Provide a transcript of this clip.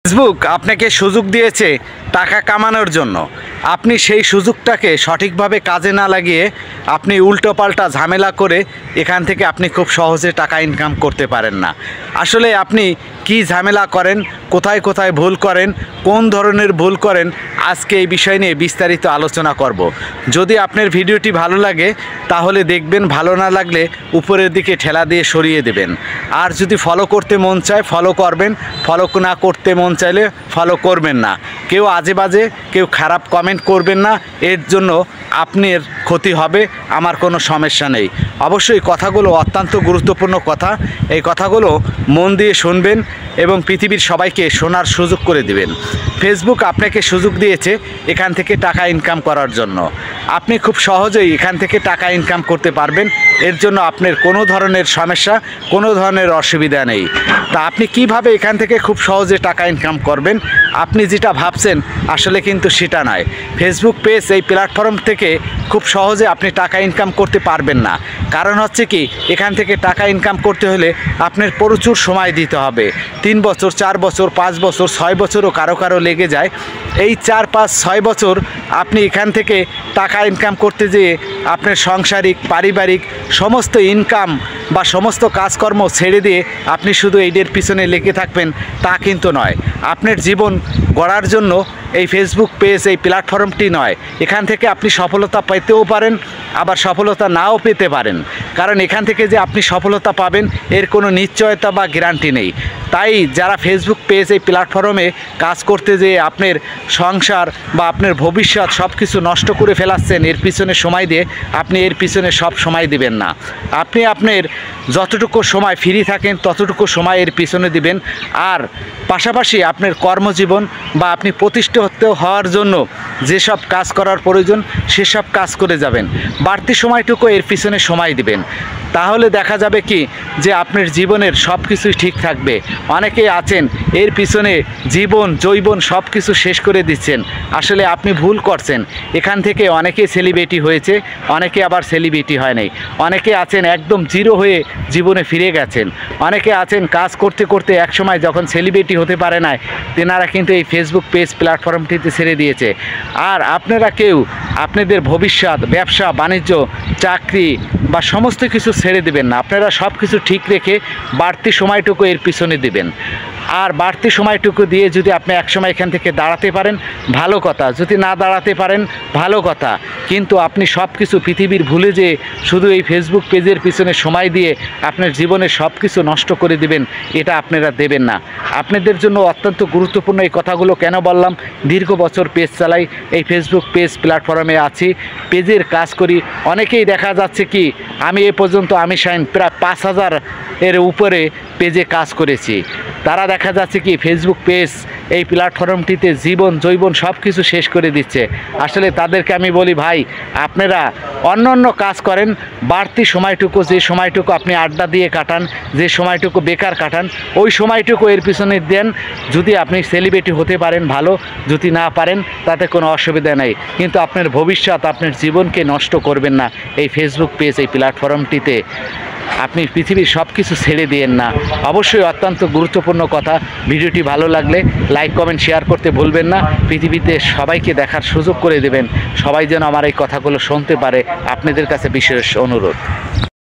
Facebook আপনাকে সুযোগ দিয়েছে টাকা কামানোর জন্য। আপনি সেই সুযোগটাকে সঠিকভাবে কাজে না লাগিয়ে আপনি উল্টোপাল্টা ঝামেলা করে এখান থেকে আপনি খুব সহজে টাকা ইনকাম করতে পারেন না। আসলে আপনি কি ঝামেলা করেন, কোথায় কোথায় ভুল করেন, কোন ধরনের ভুল করেন, আজকে এই বিষয় নিয়ে বিস্তারিত আলোচনা করব। যদি আপনার ভিডিওটি ভালো লাগে তাহলে দেখবেন, ভালো না লাগলে উপরের দিকে ঠেলা দিয়ে সরিয়ে দেবেন। আর যদি ফলো করতে মন চায় ফলো করবেন, ফলো না করতে মন চাইলে ফলো করবেন না। কেউ আজে বাজে, কেউ খারাপ কমেন্ট করবেন না, এর জন্য আপনার ক্ষতি হবে, আমার কোনো সমস্যা নেই। অবশ্যই কথাগুলো অত্যন্ত গুরুত্বপূর্ণ কথা, এই কথাগুলো মন দিয়ে শুনবেন এবং পৃথিবীর সবাইকে শোনার সুযোগ করে দিবেন। ফেসবুক আপনাকে সুযোগ দিয়েছে এখান থেকে টাকা ইনকাম করার জন্য। আপনি খুব সহজেই এখান থেকে টাকা ইনকাম করতে পারবেন, এর জন্য আপনার কোনো ধরনের সমস্যা, কোনো ধরনের অসুবিধা নেই। তা আপনি কিভাবে এখান থেকে খুব সহজে টাকা ইনকাম করবেন, আপনি যেটা ভাবছেন আসলে কিন্তু সেটা নয়। ফেসবুক পেজ এই প্ল্যাটফর্ম থেকে খুব সহজে আপনি টাকা ইনকাম করতে পারবেন না। কারণ হচ্ছে কি, এখান থেকে টাকা ইনকাম করতে হলে আপনার প্রচুর সময় দিতে হবে। 3 বছর, 4 বছর, 5 বছর, 6 বছরও কারো লেগে যায়। এই 4, 5, 6 বছর আপনি এখান থেকে টাকা ইনকাম করতে যেয়ে আপনার সাংসারিক, পারিবারিক সমস্ত ইনকাম বা সমস্ত কাজকর্ম ছেড়ে দিয়ে আপনি শুধু এইটার পিছনে লেগে থাকবেন, তা কিন্তু নয়। আপনার জীবন গড়ার জন্য এই ফেসবুক পেজ, এই প্ল্যাটফর্মটি নয়। এখান থেকে আপনি সফলতা পেতেও পারেন, আবার সফলতা নাও পেতে পারেন। কারণ এখান থেকে যে আপনি সফলতা পাবেন এর কোনো নিশ্চয়তা বা গ্যারান্টি নেই। তাই যারা ফেসবুক পেজ এই প্ল্যাটফর্মে কাজ করতে যেয়ে আপনার সংসার বা আপনার ভবিষ্যৎ সব কিছু নষ্ট করে ফেলাচ্ছেন এর পিছনে সময় দিয়ে, আপনি এর পিছনে সব সময় দিবেন না। আপনি আপনার যতটুকু সময় ফ্রি থাকেন ততটুকু সময় এর পিছনে দিবেন। আর পাশাপাশি আপনার কর্মজীবন বা আপনি প্রতিষ্ঠিত হওয়ার জন্য যেসব কাজ করার প্রয়োজন সেসব কাজ করে যাবেন। বাড়তি সময়টুকু এর পিছনে সময় দিবেন। তাহলে দেখা যাবে কি যে আপনার জীবনের সব কিছুই ঠিক থাকবে। অনেকেই আছেন এর পিছনে জীবন যৌবন সব কিছু শেষ করে দিচ্ছেন, আসলে আপনি ভুল করছেন। এখান থেকে অনেকে সেলিব্রিটি হয়েছে, অনেকে আবার সেলিব্রিটি হয় নাই। অনেকে আছেন একদম জিরো হয়ে জীবনে ফিরে গেছেন। অনেকে আছেন কাজ করতে করতে একসময় যখন সেলিব্রিটি হতে পারে না, তেনারা কিন্তু এই ফেসবুক পেজ প্ল্যাটফর্মটিতে ছেড়ে দিয়েছে। আর আপনারা কেউ আপনাদের ভবিষ্যৎ, ব্যবসা বাণিজ্য, চাকরি বা সমস্ত কিছু ছেড়ে দেবেন না। আপনারা সব কিছু ঠিক রেখে বাড়তি সময়টুকু এর পিছনে দেবেন। আর বাড়তি সময়টুকু দিয়ে যদি আপনি একসময় এখান থেকে দাঁড়াতে পারেন ভালো কথা, যদি না দাঁড়াতে পারেন ভালো কথা। কিন্তু আপনি সব কিছু পৃথিবীর ভুলে যেয়ে শুধু এই ফেসবুক পেজের পিছনে সময় দিয়ে আপনার জীবনের সব কিছু নষ্ট করে দিবেন, এটা আপনারা দেবেন না। আপনাদের জন্য অত্যন্ত গুরুত্বপূর্ণ এই কথাগুলো কেন বললাম, দীর্ঘ বছর পেজ চালাই, এই ফেসবুক পেজ প্ল্যাটফর্মে আছি, পেজের কাজ করি। অনেকেই দেখা যাচ্ছে কি আমি এ পর্যন্ত আমি শাইন প্রায় 5000 এর উপরে পেজে কাজ করেছি। তারা দেখা যাচ্ছে কি ফেসবুক পেজ এই প্ল্যাটফর্মটিতে জীবন যৌবন সব কিছু শেষ করে দিচ্ছে। আসলে তাদেরকে আমি বলি, ভাই আপনারা অন্য কাজ করেন, বাড়তি সময়টুকু, যে সময়টুকু আপনি আড্ডা দিয়ে কাটান, যে সময়টুকু বেকার কাটান, ওই সময়টুকু এর পিছনে দেন। যদি আপনি সেলিব্রিটি হতে পারেন ভালো, যদি না পারেন তাতে কোনো অসুবিধা নেই। কিন্তু আপনার ভবিষ্যৎ, আপনার জীবনকে নষ্ট করবেন না এই ফেসবুক পেজ এই প্ল্যাটফর্মটিতে। আপনি পৃথিবীর সব কিছু ছেড়ে দিয়েন না। অবশ্যই অত্যন্ত গুরুত্বপূর্ণ কথা। ভিডিওটি ভালো লাগলে লাইক, কমেন্ট, শেয়ার করতে ভুলবেন না। পৃথিবীতে সবাইকে দেখার সুযোগ করে দেবেন, সবাই যেন আমার এই কথাগুলো শুনতে পারে, আপনাদের কাছে বিশেষ অনুরোধ।